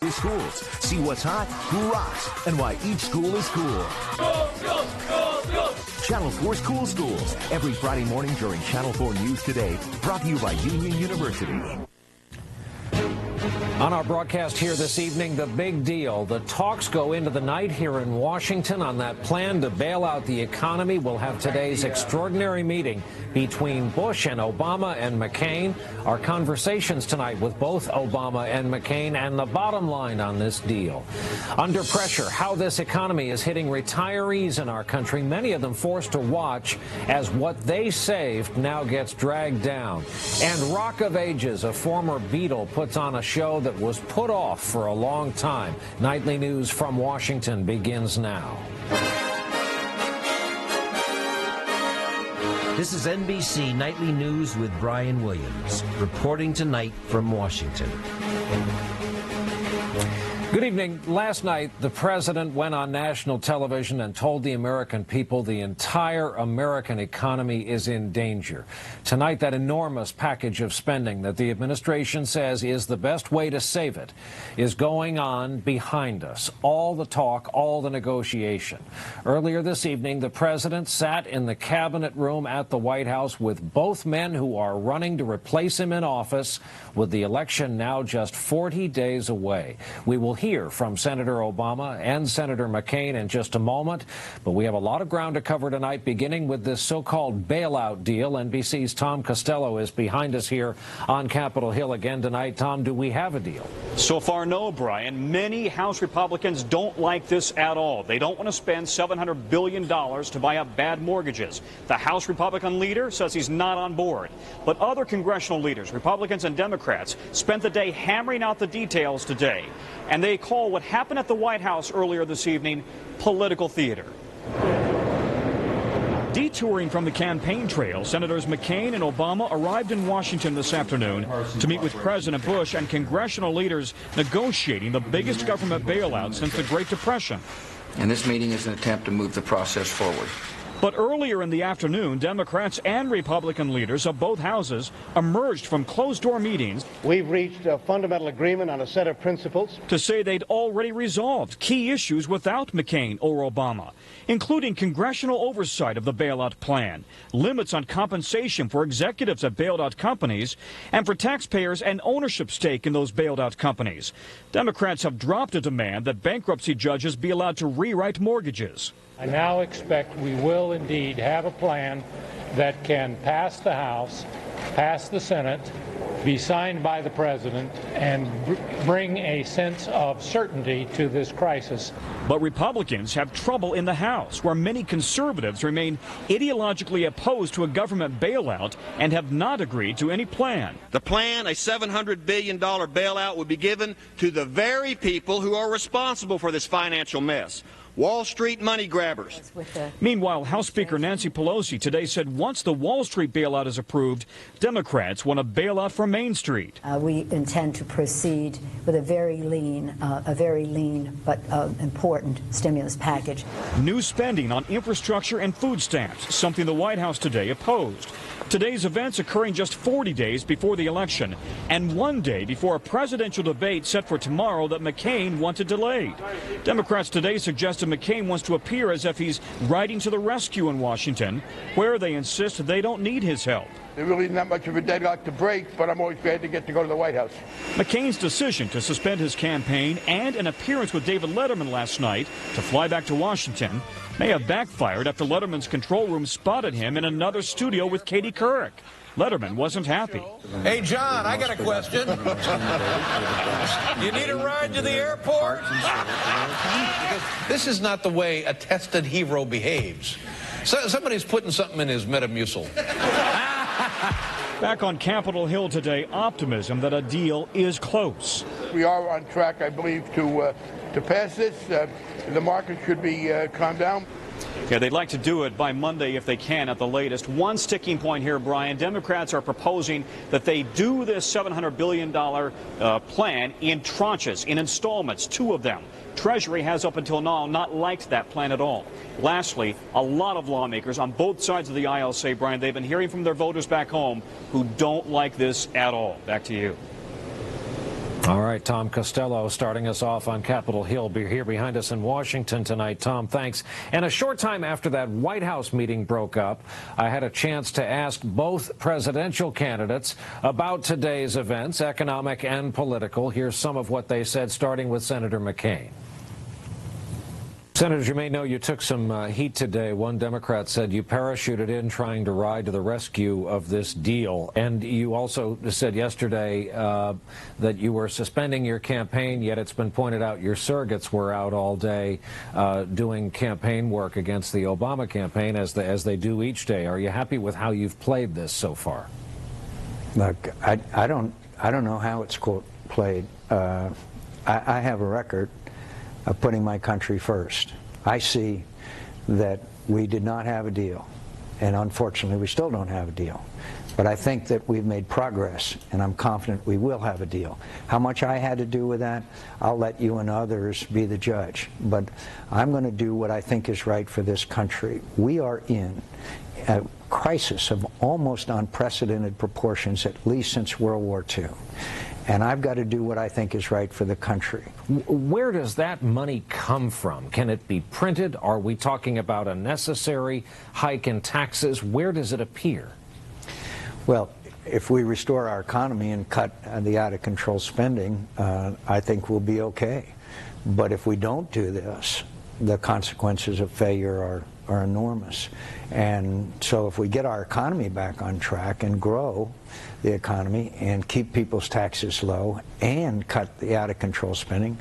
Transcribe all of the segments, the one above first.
Schools. See what's hot, who rocks, and why each school is cool. Channel 4's Cool Schools, every Friday morning during Channel 4 News Today, brought to you by Union University. On our broadcast here this evening, the big deal. The talks go into the night here in Washington on that plan to bail out the economy. We'll have today's extraordinary meeting between Bush and Obama and McCain. Our conversations tonight with both Obama and McCain, and the bottom line on this deal. Under pressure, how this economy is hitting retirees in our country, many of them forced to watch as what they saved now gets dragged down. And Rock of Ages, a former Beatle, puts on a show that was put off for a long time. Nightly News from Washington begins now. This is NBC Nightly News with Brian Williams, reporting tonight from Washington. Good evening. Last night, the president went on national television and told the American people the entire American economy is in danger. Tonight, that enormous package of spending that the administration says is the best way to save it is going on behind us. All the talk, all the negotiation. Earlier this evening, the president sat in the cabinet room at the White House with both men who are running to replace him in office, with the election now just 40 days away. We will hear from Senator Obama and Senator McCain in just a moment, but we have a lot of ground to cover tonight, beginning with this so-called bailout deal. NBC's Tom Costello is behind us here on Capitol Hill again tonight. Tom, do we have a deal? So far, no, Brian. Many House Republicans don't like this at all. They don't want to spend $700 billion to buy up bad mortgages. The House Republican leader says he's not on board. But other congressional leaders, Republicans and Democrats, spent the day hammering out the details today. And they call what happened at the White House earlier this evening political theater. Detouring from the campaign trail, Senators McCain and Obama arrived in Washington this afternoon to meet with President Bush and congressional leaders negotiating the biggest government bailout since the Great Depression. And this meeting is an attempt to move the process forward. But earlier in the afternoon, Democrats and Republican leaders of both houses emerged from closed-door meetings. We've reached a fundamental agreement on a set of principles To say they'd already resolved key issues without McCain or Obama, including congressional oversight of the bailout plan, limits on compensation for executives at bailed-out companies, and for taxpayers an ownership stake in those bailed-out companies. Democrats have dropped a demand that bankruptcy judges be allowed to rewrite mortgages. I now expect we will indeed have a plan that can pass the House, pass the Senate, be signed by the President, and bring a sense of certainty to this crisis. But Republicans have trouble in the House, where many conservatives remain ideologically opposed to a government bailout and have not agreed to any plan. The plan, a $700 billion bailout, would be given to the very people who are responsible for this financial mess. Wall Street money grabbers. Meanwhile, House Speaker Nancy Pelosi today said once the Wall Street bailout is approved, Democrats want a bailout for Main Street. We intend to proceed with a very lean but important stimulus package. New spending on infrastructure and food stamps, something the White House today opposed. Today's events occurring just 40 days before the election and one day before a presidential debate set for tomorrow that McCain wanted delayed. Democrats today suggested McCain wants to appear as if he's riding to the rescue in Washington, where they insist they don't need his help. There really isn't that much of a deadlock to break, but I'm always glad to get to go to the White House. McCain's decision to suspend his campaign and an appearance with David Letterman last night to fly back to Washington may have backfired after Letterman's control room spotted him in another studio with Katie Couric. Letterman wasn't happy. Hey, John, I got a question. You need a ride to the airport? This is not the way a tested hero behaves. Somebody's putting something in his Metamucil. Back on Capitol Hill today, optimism that a deal is close. We are on track, I believe, to pass this. The market should be calmed down. Yeah, they'd like to do it by Monday if they can at the latest. One sticking point here, Brian, Democrats are proposing that they do this $700 billion plan in tranches, in installments, 2 of them. Treasury has up until now not liked that plan at all. Lastly, a lot of lawmakers on both sides of the aisle say, Brian, they've been hearing from their voters back home who don't like this at all. Back to you. All right, Tom Costello starting us off on Capitol Hill, here behind us in Washington tonight. Tom, thanks. And a short time after that White House meeting broke up, I had a chance to ask both presidential candidates about today's events, economic and political. Here's some of what they said, starting with Senator McCain. Senators, you may know you took some heat today. One Democrat said you parachuted in trying to ride to the rescue of this deal. And you also said yesterday that you were suspending your campaign, yet it's been pointed out your surrogates were out all day doing campaign work against the Obama campaign, as they do each day. Are you happy with how you've played this so far? Look, I don't know how it's, quote, played. I have a record of putting my country first. I see that we did not have a deal, and unfortunately we still don't have a deal. But I think that we've made progress, and I'm confident we will have a deal. How much I had to do with that, I'll let you and others be the judge. But I'm going to do what I think is right for this country. We are in a crisis of almost unprecedented proportions, at least since World War II. And I've got to do what I think is right for the country. Where does that money come from? Can it be printed? Are we talking about a necessary hike in taxes? Where does it appear? Well, if we restore our economy and cut the out-of-control spending, I think we'll be okay. But if we don't do this, the consequences of failure are enormous. And so if we get our economy back on track and grow the economy and keep people's taxes low and cut the out-of-control spending,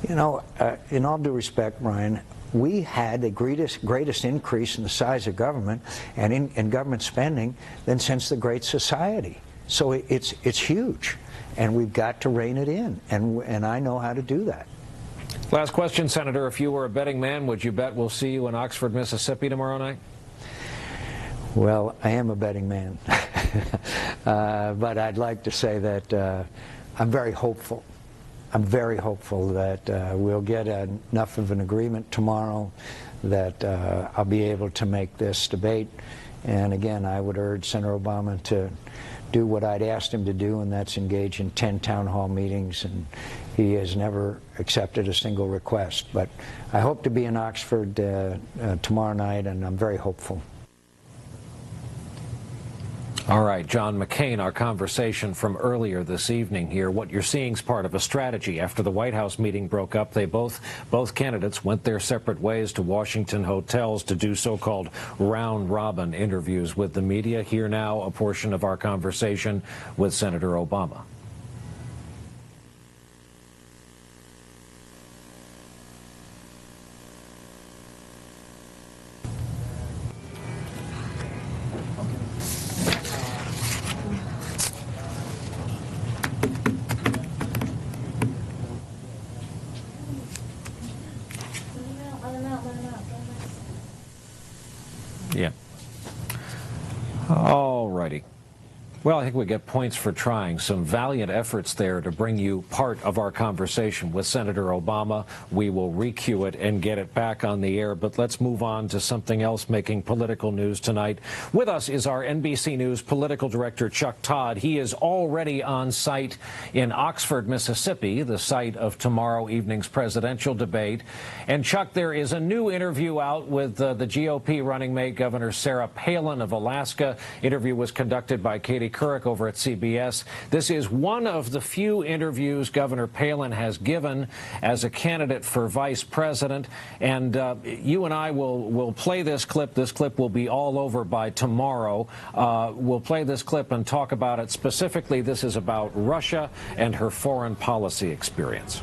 you know, in all due respect, Brian, we had the greatest increase in the size of government and in government spending than since the Great Society. So it's huge, and we've got to rein it in, and I know how to do that. Last question, Senator. If you were a betting man, would you bet we'll see you in Oxford, Mississippi tomorrow night? Well, I am a betting man. But I'd like to say that I'm very hopeful. I'm very hopeful that we'll get enough of an agreement tomorrow that I'll be able to make this debate. And again, I would urge Senator Obama to do what I'd asked him to do, and that's engage in 10 town hall meetings, and he has never accepted a single request. But I hope to be in Oxford tomorrow night, and I'm very hopeful. All right, John McCain, our conversation from earlier this evening here. What you're seeing is part of a strategy. After the White House meeting broke up, they both candidates went their separate ways to Washington hotels to do so-called round-robin interviews with the media. Here now, a portion of our conversation with Senator Obama. Yeah. All righty. Well, I think we get points for trying. Some valiant efforts there to bring you part of our conversation with Senator Obama. We will re-cue it and get it back on the air, but let's move on to something else making political news tonight. With us is our NBC News political director, Chuck Todd. He is already on site in Oxford, Mississippi, the site of tomorrow evening's presidential debate. And Chuck, there is a new interview out with the GOP running mate, Governor Sarah Palin of Alaska. Interview was conducted by Katie Couric over at CBS. This is one of the few interviews Governor Palin has given as a candidate for vice president. And you and I will play this clip. This clip will be all over by tomorrow. We'll play this clip and talk about it. Specifically, this is about Russia and her foreign policy experience.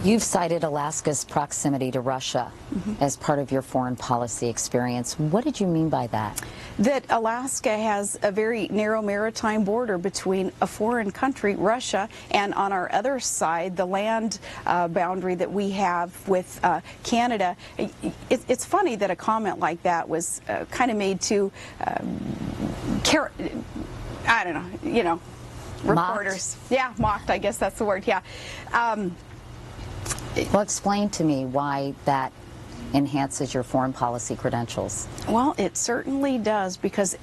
You've cited Alaska's proximity to Russia as part of your foreign policy experience. What did you mean by that? That Alaska has a very narrow maritime border between a foreign country, Russia, and on our other side, the land boundary that we have with Canada. It's funny that a comment like that was kind of made to, I don't know, you know, reporters. Mocked? Yeah, mocked, I guess that's the word, yeah. Well, explain to me why that enhances your foreign policy credentials. Well, it certainly does, because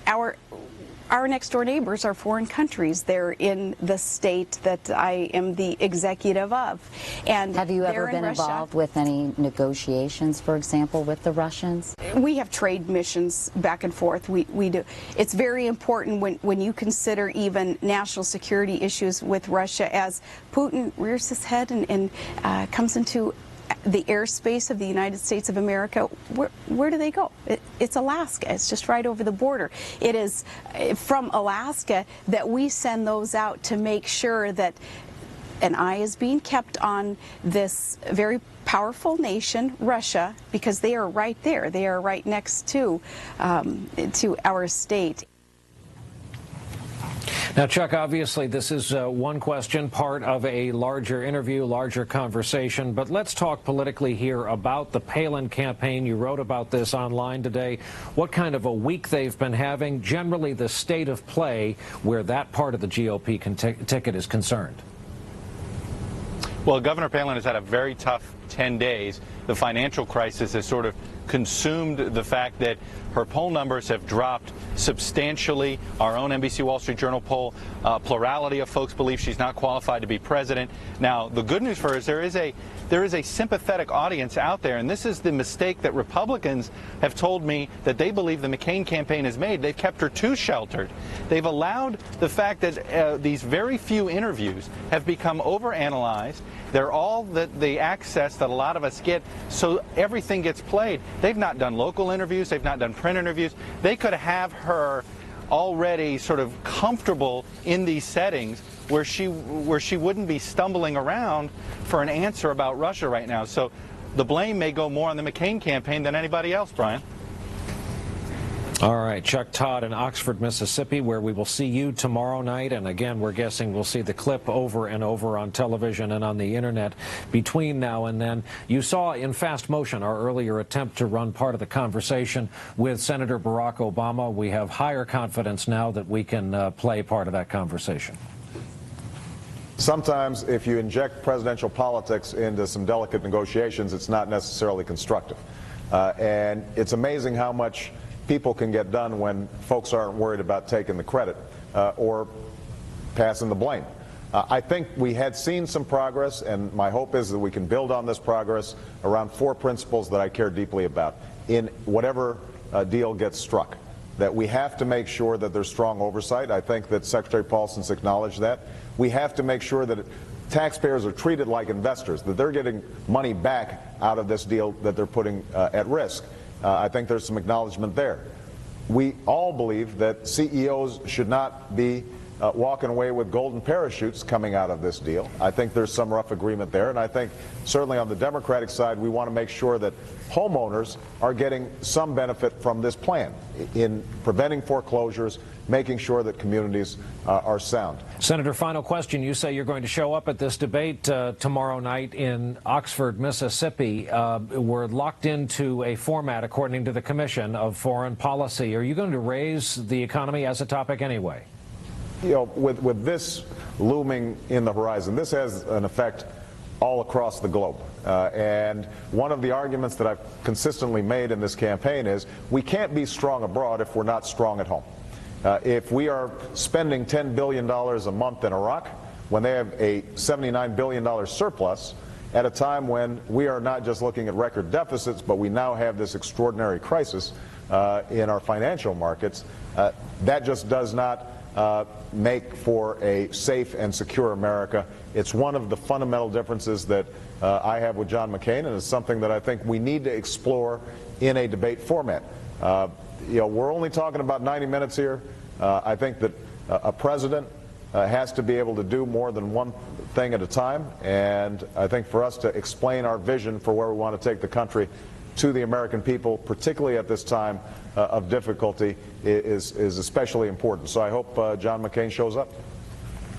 our next door neighbors are foreign countries. They're in the state that I am the executive of. And have you ever been involved with any negotiations, for example, with the Russians? We have trade missions back and forth. We do. It's very important when you consider even national security issues with Russia, as Putin rears his head and comes into the airspace of the United States of America. Where do they go? It's Alaska. It's just right over the border. It is from Alaska that we send those out to make sure that an eye is being kept on this very powerful nation, Russia, because they are right there. They are right next to our state. Now, Chuck, obviously this is one question, part of a larger interview, larger conversation, but let's talk politically here about the Palin campaign. You wrote about this online today. What kind of a week they've been having, generally the state of play where that part of the GOP ticket is concerned? Well, Governor Palin has had a very tough 10 days. The financial crisis has sort of consumed the fact that her poll numbers have dropped substantially. Our own NBC Wall Street Journal poll, plurality of folks believe she's not qualified to be president. Now, the good news for her is there is a sympathetic audience out there, and this is the mistake that Republicans have told me that they believe the McCain campaign has made. They've kept her too sheltered. They've allowed the fact that these very few interviews have become overanalyzed. They're all the access that a lot of us get, so everything gets played. They've not done local interviews. They've not done print interviews. They could have her already sort of comfortable in these settings where she wouldn't be stumbling around for an answer about Russia right now. So the blame may go more on the McCain campaign than anybody else, Brian. All right, Chuck Todd in Oxford, Mississippi, where we will see you tomorrow night. And again, we're guessing we'll see the clip over and over on television and on the internet between now and then. You saw in fast motion our earlier attempt to run part of the conversation with Senator Barack Obama. We have higher confidence now that we can play part of that conversation. Sometimes if you inject presidential politics into some delicate negotiations, it's not necessarily constructive. And it's amazing how much people can get done when folks aren't worried about taking the credit or passing the blame. I think we had seen some progress, and my hope is that we can build on this progress around 4 principles that I care deeply about in whatever deal gets struck. That we have to make sure that there's strong oversight. I think that Secretary Paulson's acknowledged that. We have to make sure that taxpayers are treated like investors, that they're getting money back out of this deal that they're putting at risk. I think there's some acknowledgement there. We all believe that CEOs should not be walking away with golden parachutes coming out of this deal. I think there's some rough agreement there, and I think certainly on the Democratic side we want to make sure that homeowners are getting some benefit from this plan in preventing foreclosures, making sure that communities are sound. Senator, final question. You say you're going to show up at this debate tomorrow night in Oxford, Mississippi. We're locked into a format, according to the Commission, of foreign policy. Are you going to raise the economy as a topic anyway? You know, with this looming in the horizon, this has an effect all across the globe. And one of the arguments that I've consistently made in this campaign is we can't be strong abroad if we're not strong at home. If we are spending $10 billion a month in Iraq when they have a $79 billion surplus at a time when we are not just looking at record deficits, but we now have this extraordinary crisis in our financial markets, that just does not make for a safe and secure America. It's one of the fundamental differences that I have with John McCain, and it's something that I think we need to explore in a debate format. You know, we're only talking about 90 minutes here. I think that a president has to be able to do more than one thing at a time, and I think for us to explain our vision for where we want to take the country to the American people, particularly at this time of difficulty, is especially important. So I hope John McCain shows up.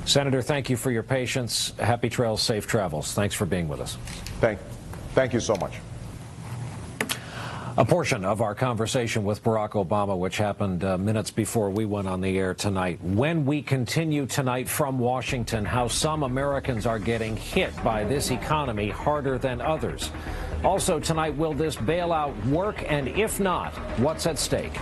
Senator, thank you for your patience. Happy trails, safe travels. Thanks for being with us. Thank you so much. A portion of our conversation with Barack Obama, which happened minutes before we went on the air tonight. When we continue tonight from Washington, how some Americans are getting hit by this economy harder than others. Also tonight, will this bailout work? And if not, what's at stake?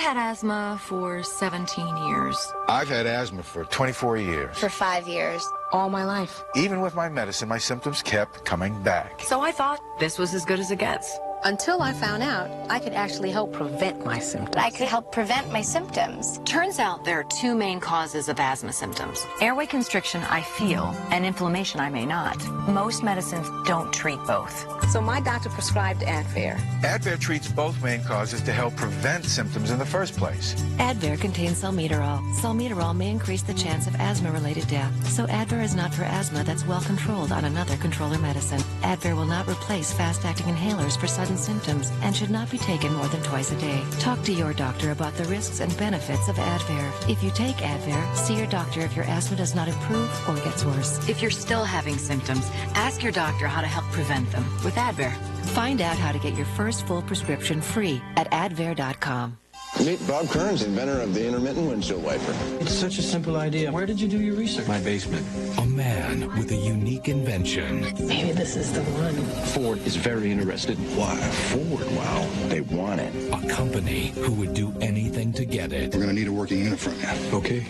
had asthma for 17 years. I've had asthma for 24 years. For 5 years. All my life. Even with my medicine, my symptoms kept coming back. So I thought this was as good as it gets. Until I found out I could actually help prevent my symptoms. I could help prevent my symptoms. Turns out there are two main causes of asthma symptoms. Airway constriction I feel, and inflammation I may not. Most medicines don't treat both. So my doctor prescribed Advair. Advair treats both main causes to help prevent symptoms in the first place. Advair contains salmeterol. Salmeterol may increase the chance of asthma-related death. So Advair is not for asthma that's well controlled on another controller medicine. Advair will not replace fast-acting inhalers for sudden symptoms and should not be taken more than twice a day. Talk to your doctor about the risks and benefits of Advair. If you take Advair, see your doctor if your asthma does not improve or gets worse. If you're still having symptoms, ask your doctor how to help prevent them with Advair. Find out how to get your first full prescription free at Advair.com. Meet Bob Kearns, inventor of the intermittent windshield wiper. It's such a simple idea. Where did you do your research? My basement. A man with a unique invention. Maybe this is the one. Ford is very interested. Why, Ford? Wow, they want it. A company who would do anything to get it. We're going to need a working unit from you. Okay.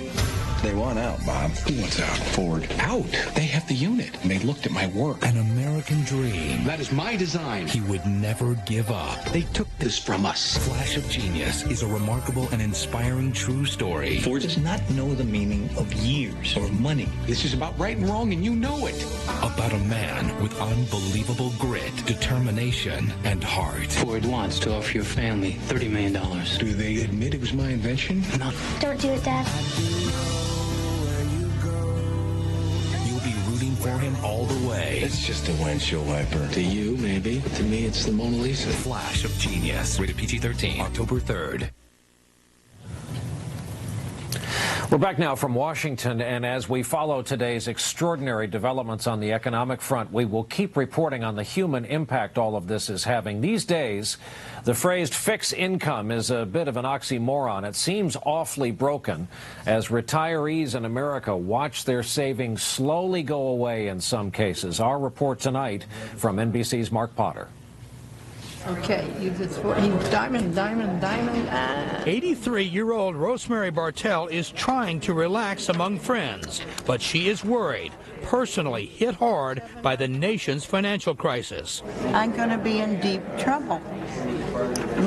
They want out, Bob. Who wants out? Ford. Out. They have the unit, and they looked at my work. An American dream. That is my design. He would never give up. They took this from us. Flash of Genius is a remarkable and inspiring true story. Ford does not know the meaning of years or money. This is about right and wrong, and you know it. About a man with unbelievable grit, determination, and heart. Ford wants to offer your family $30 million. Do they admit it was my invention? No. Don't do it, Dad. For him all the way. It's just a windshield wiper. To you, maybe. But to me, it's the Mona Lisa. Flash of Genius. Rated PG-13. October 3rd. We're back now from Washington, and as we follow today's extraordinary developments on the economic front, we will keep reporting on the human impact all of this is having. These days, the phrase fixed income is a bit of an oxymoron. It seems awfully broken as retirees in America watch their savings slowly go away in some cases. Our report tonight from NBC's Mark Potter. Okay, diamond. 83-year-old Rosemary Bartell is trying to relax among friends, but she is worried, personally hit hard by the nation's financial crisis. I'm going to be in deep trouble,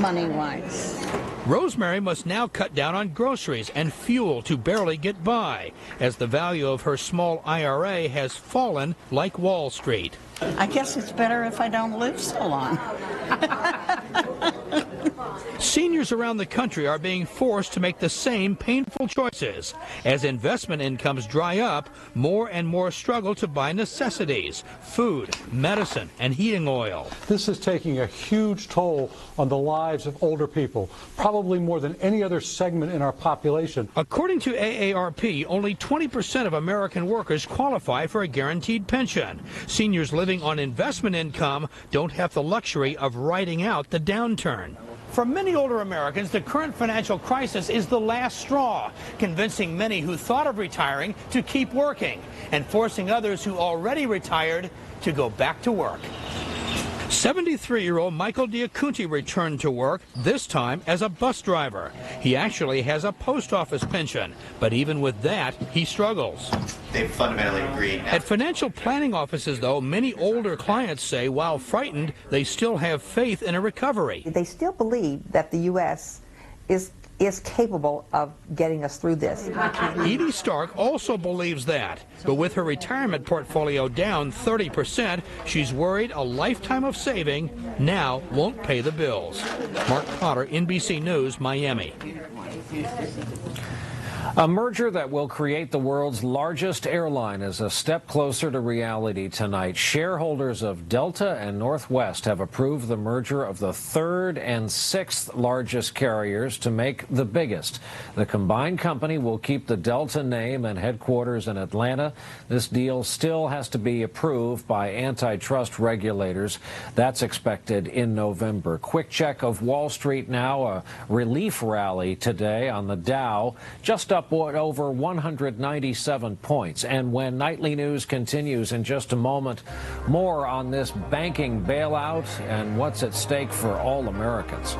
money-wise. Rosemary must now cut down on groceries and fuel to barely get by, as the value of her small IRA has fallen like Wall Street. I guess it's better if I don't live so long. Seniors around the country are being forced to make the same painful choices. As investment incomes dry up, more and more struggle to buy necessities, food, medicine, and heating oil. This is taking a huge toll on the lives of older people, probably more than any other segment in our population. According to AARP, only 20% of American workers qualify for a guaranteed pension. Seniors living on investment income don't have the luxury of riding out the downturn. For many older Americans, the current financial crisis is the last straw, convincing many who thought of retiring to keep working and forcing others who already retired to go back to work. 73-year-old Michael Diacunti returned to work, this time as a bus driver. He actually has a post office pension, but even with that, he struggles. They've fundamentally agreed. At financial planning offices, though, many older clients say while frightened, they still have faith in a recovery. They still believe that the U.S. is capable of getting us through this. Edie Stark also believes that, but with her retirement portfolio down 30%, she's worried a lifetime of saving now won't pay the bills. Mark Potter, NBC News, Miami. A merger that will create the world's largest airline is a step closer to reality tonight. Shareholders of Delta and Northwest have approved the merger of the third and sixth largest carriers to make the biggest. The combined company will keep the Delta name and headquarters in Atlanta. This deal still has to be approved by antitrust regulators. That's expected in November. Quick check of Wall Street now. A relief rally today on the Dow, just up over 197 points. And when Nightly News continues in just a moment, more on this banking bailout and what's at stake for all Americans.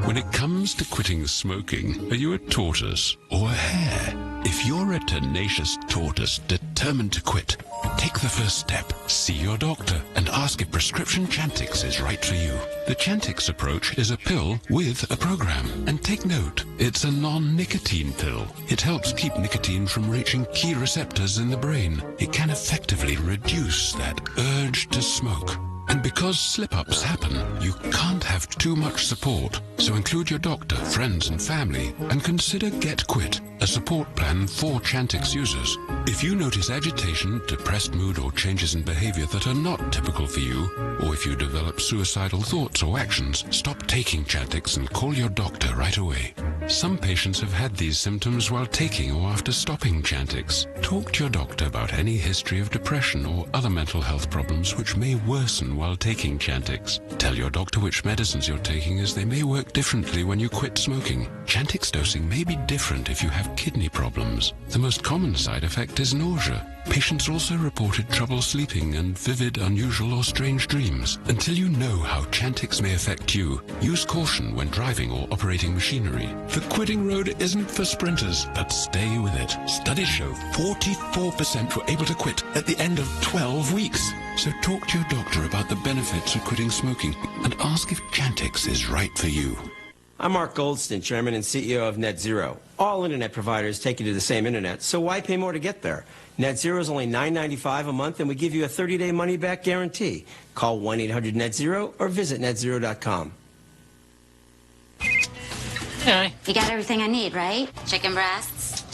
When it comes to quitting smoking, are you a tortoise or a hare? If you're a tenacious tortoise determined to quit, take the first step. See your doctor and ask if prescription Chantix is right for you. The Chantix approach is a pill with a program. And take note, it's a non-nicotine pill. It helps keep nicotine from reaching key receptors in the brain. It can effectively reduce that urge to smoke. And because slip-ups happen, you can't have too much support. So include your doctor, friends and family, and consider Get Quit, a support plan for Chantix users. If you notice agitation, depressed mood, or changes in behavior that are not typical for you, or if you develop suicidal thoughts or actions, stop taking Chantix and call your doctor right away. Some patients have had these symptoms while taking or after stopping Chantix. Talk to your doctor about any history of depression or other mental health problems which may worsen while taking Chantix. Tell your doctor which medicines you're taking, as they may work differently when you quit smoking. Chantix dosing may be different if you have kidney problems. The most common side effect is nausea. Patients also reported trouble sleeping and vivid, unusual or strange dreams. Until you know how Chantix may affect you, use caution when driving or operating machinery. The quitting road isn't for sprinters, but stay with it. Studies show 44% were able to quit at the end of 12 weeks. So talk to your doctor about the benefits of quitting smoking and ask if Chantix is right for you. I'm Mark Goldston, Chairman and CEO of Net Zero. All internet providers take you to the same internet, so why pay more to get there? Net Zero is only $9.95 a month, and we give you a 30-day money-back guarantee. Call 1-800-NET-ZERO or visit netzero.com. Hi. You got everything I need, right? Chicken breasts?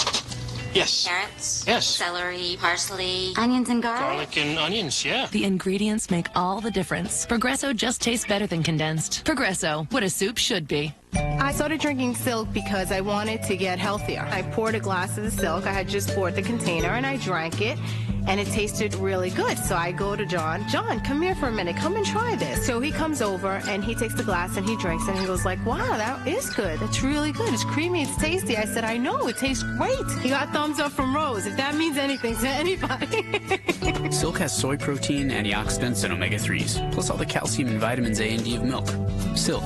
Yes. Carrots? Yes. Celery, parsley, onions and garlic? Garlic and onions, yeah. The ingredients make all the difference. Progresso just tastes better than condensed. Progresso, what a soup should be. I started drinking Silk because I wanted to get healthier. I poured a glass of the Silk. I had just poured the container and I drank it, and it tasted really good. So I go to John, come here for a minute, come and try this. So he comes over and he takes the glass and he drinks and he goes like, wow, that is good. That's really good. It's creamy, it's tasty. I said, I know, it tastes great. He got thumbs up from Rose, if that means anything to anybody. Silk has soy protein, antioxidants, and omega-3s, plus all the calcium and vitamins A and D of milk. Silk.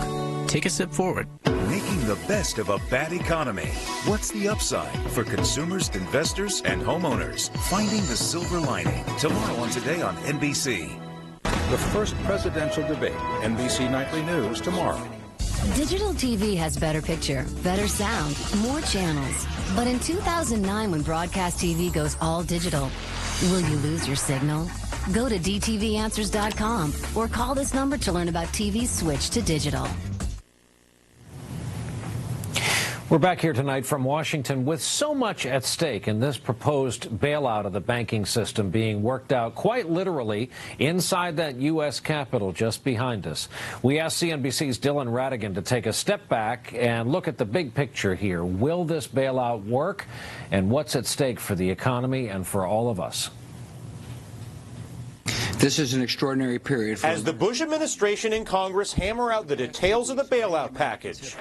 Take a step forward. Making the best of a bad economy. What's the upside for consumers, investors, and homeowners? Finding the silver lining. Tomorrow on Today on NBC. The first presidential debate. NBC Nightly News tomorrow. Digital TV has better picture, better sound, more channels. But in 2009, when broadcast TV goes all digital, will you lose your signal? Go to dtvanswers.com or call this number to learn about TV's switch to digital. We're back here tonight from Washington with so much at stake in this proposed bailout of the banking system being worked out quite literally inside that U.S. Capitol just behind us. We asked CNBC's Dylan Ratigan to take a step back and look at the big picture here. Will this bailout work? And what's at stake for the economy and for all of us? This is an extraordinary period. As the Bush administration and Congress hammer out the details of the bailout package,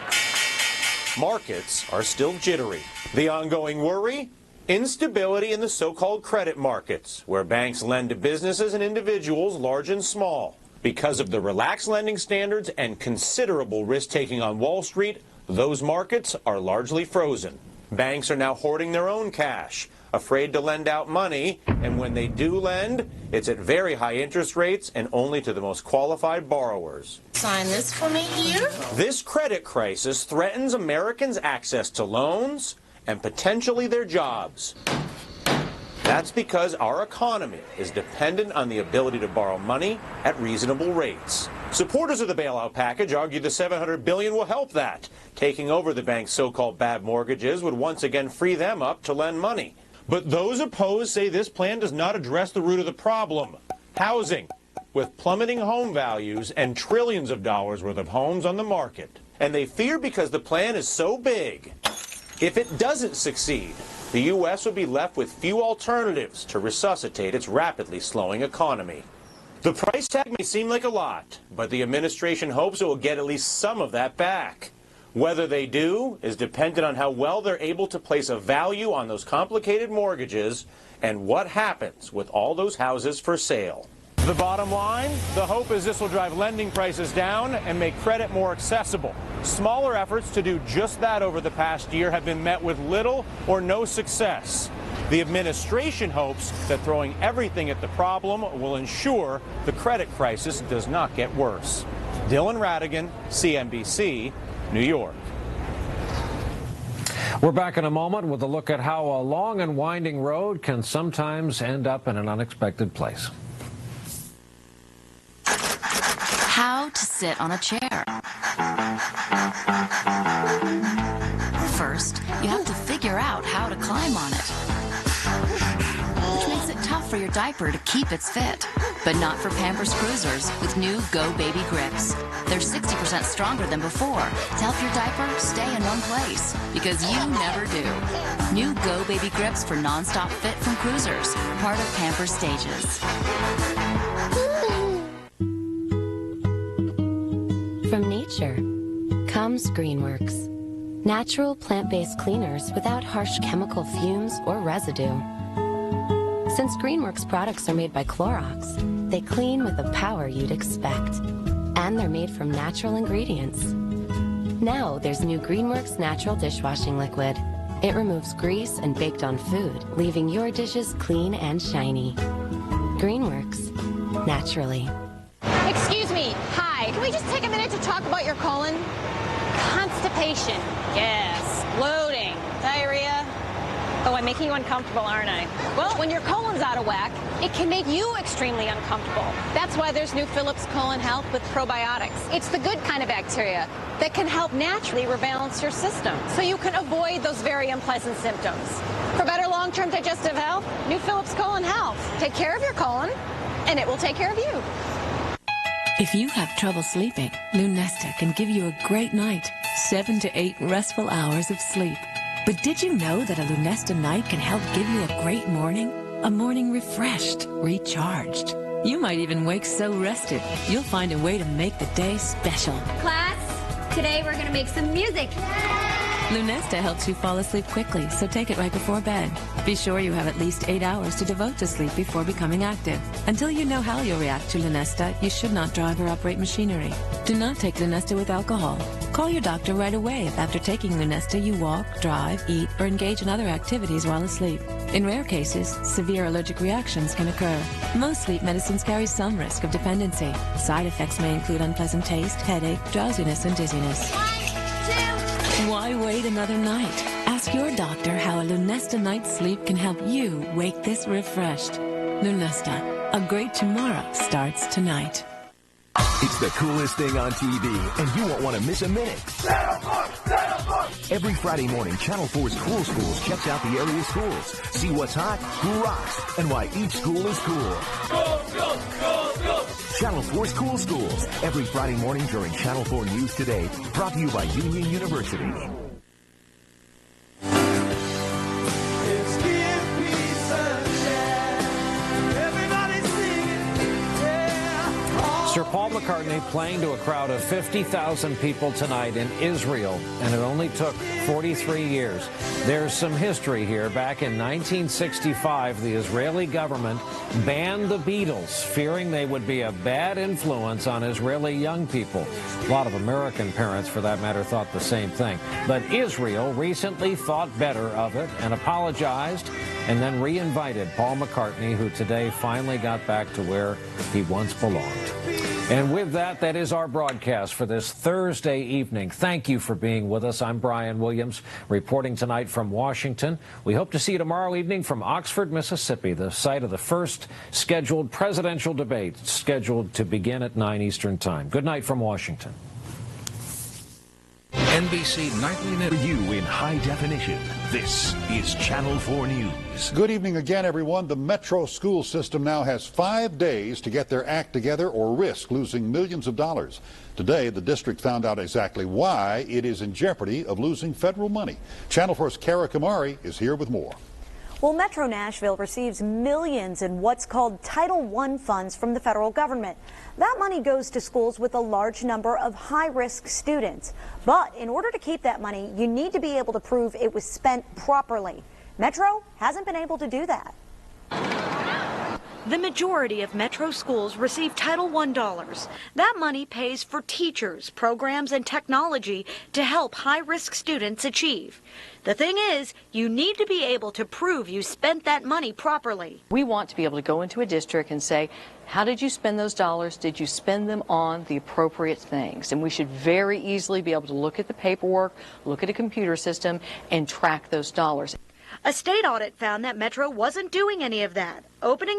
markets are still jittery. The ongoing worry? Instability in the so-called credit markets, where banks lend to businesses and individuals large and small. Because of the relaxed lending standards and considerable risk-taking on Wall Street, those markets are largely frozen. Banks are now hoarding their own cash, afraid to lend out money, and when they do lend, it's at very high interest rates and only to the most qualified borrowers. Sign this for me here. This credit crisis threatens Americans' access to loans and potentially their jobs. That's because our economy is dependent on the ability to borrow money at reasonable rates. Supporters of the bailout package argue the $700 billion will help that. Taking over the bank's so-called bad mortgages would once again free them up to lend money. But those opposed say this plan does not address the root of the problem: housing, with plummeting home values and trillions of dollars worth of homes on the market. And they fear because the plan is so big, if it doesn't succeed, the U.S. would be left with few alternatives to resuscitate its rapidly slowing economy. The price tag may seem like a lot, but the administration hopes it will get at least some of that back. Whether they do is dependent on how well they're able to place a value on those complicated mortgages and what happens with all those houses for sale. The bottom line, the hope is this will drive lending prices down and make credit more accessible. Smaller efforts to do just that over the past year have been met with little or no success. The administration hopes that throwing everything at the problem will ensure the credit crisis does not get worse. Dylan Radigan, CNBC, New York. We're back in a moment with a look at how a long and winding road can sometimes end up in an unexpected place. How to sit on a chair. First, you have to figure out how to climb on it, which makes it tough for your diaper to keep its fit. But not for Pampers Cruisers with new Go Baby Grips. They're 60% stronger than before to help your diaper stay in one place, because you never do. New Go Baby Grips for nonstop fit from Cruisers, part of Pampers Stages. From nature comes Greenworks. Natural plant-based cleaners without harsh chemical fumes or residue. Since Greenworks products are made by Clorox, they clean with the power you'd expect. And they're made from natural ingredients. Now there's new Greenworks Natural Dishwashing Liquid. It removes grease and baked on food, leaving your dishes clean and shiny. Greenworks, naturally. Excuse me, hi. Can we just take a minute to talk about your colon? Constipation, yes. Bloating, diarrhea. Oh, I'm making you uncomfortable, aren't I? Well, when your colon's out of whack, it can make you extremely uncomfortable. That's why there's new Philips Colon Health with probiotics. It's the good kind of bacteria that can help naturally rebalance your system so you can avoid those very unpleasant symptoms. For better long-term digestive health, new Philips Colon Health. Take care of your colon, and it will take care of you. If you have trouble sleeping, Lunesta can give you a great night, 7 to 8 restful hours of sleep. But did you know that a Lunesta night can help give you a great morning? A morning refreshed, recharged. You might even wake so rested, you'll find a way to make the day special. Class, today we're going to make some music. Lunesta helps you fall asleep quickly, so take it right before bed. Be sure you have at least 8 hours to devote to sleep before becoming active. Until you know how you'll react to Lunesta, you should not drive or operate machinery. Do not take Lunesta with alcohol. Call your doctor right away if after taking Lunesta you walk, drive, eat, or engage in other activities while asleep. In rare cases, severe allergic reactions can occur. Most sleep medicines carry some risk of dependency. Side effects may include unpleasant taste, headache, drowsiness, and dizziness. 1, 2. Why wait another night? Ask your doctor how a Lunesta night's sleep can help you wake this refreshed. Lunesta, a great tomorrow starts tonight. It's the coolest thing on TV, and you won't want to miss a minute. Every Friday morning, Channel 4's Cool Schools checks out the area schools. See what's hot, who rocks, and why each school is cool. Channel 4's Cool Schools, every Friday morning during Channel 4 News Today, brought to you by Union University. Sir Paul McCartney playing to a crowd of 50,000 people tonight in Israel, and it only took 43 years. There's some history here. Back in 1965, the Israeli government banned the Beatles, fearing they would be a bad influence on Israeli young people. A lot of American parents, for that matter, thought the same thing. But Israel recently thought better of it and apologized, and then re-invited Paul McCartney, who today finally got back to where he once belonged. And with that, that is our broadcast for this Thursday evening. Thank you for being with us. I'm Brian Williams, reporting tonight from Washington. We hope to see you tomorrow evening from Oxford, Mississippi, the site of the first scheduled presidential debate, scheduled to begin at 9 Eastern Time. Good night from Washington. NBC Nightly News. For you in high definition, this is Channel 4 News. Good evening again, everyone. The Metro school system now has 5 days to get their act together or risk losing millions of dollars. Today, the district found out exactly why it is in jeopardy of losing federal money. Channel 4's Kara Kamari is here with more. Well, Metro Nashville receives millions in what's called Title I funds from the federal government. That money goes to schools with a large number of high-risk students. But in order to keep that money, you need to be able to prove it was spent properly. Metro hasn't been able to do that. The majority of Metro schools receive Title I dollars. That money pays for teachers, programs, and technology to help high-risk students achieve. The thing is, you need to be able to prove you spent that money properly. We want to be able to go into a district and say, how did you spend those dollars? Did you spend them on the appropriate things? And we should very easily be able to look at the paperwork, look at a computer system, and track those dollars. A state audit found that Metro wasn't doing any of that, opening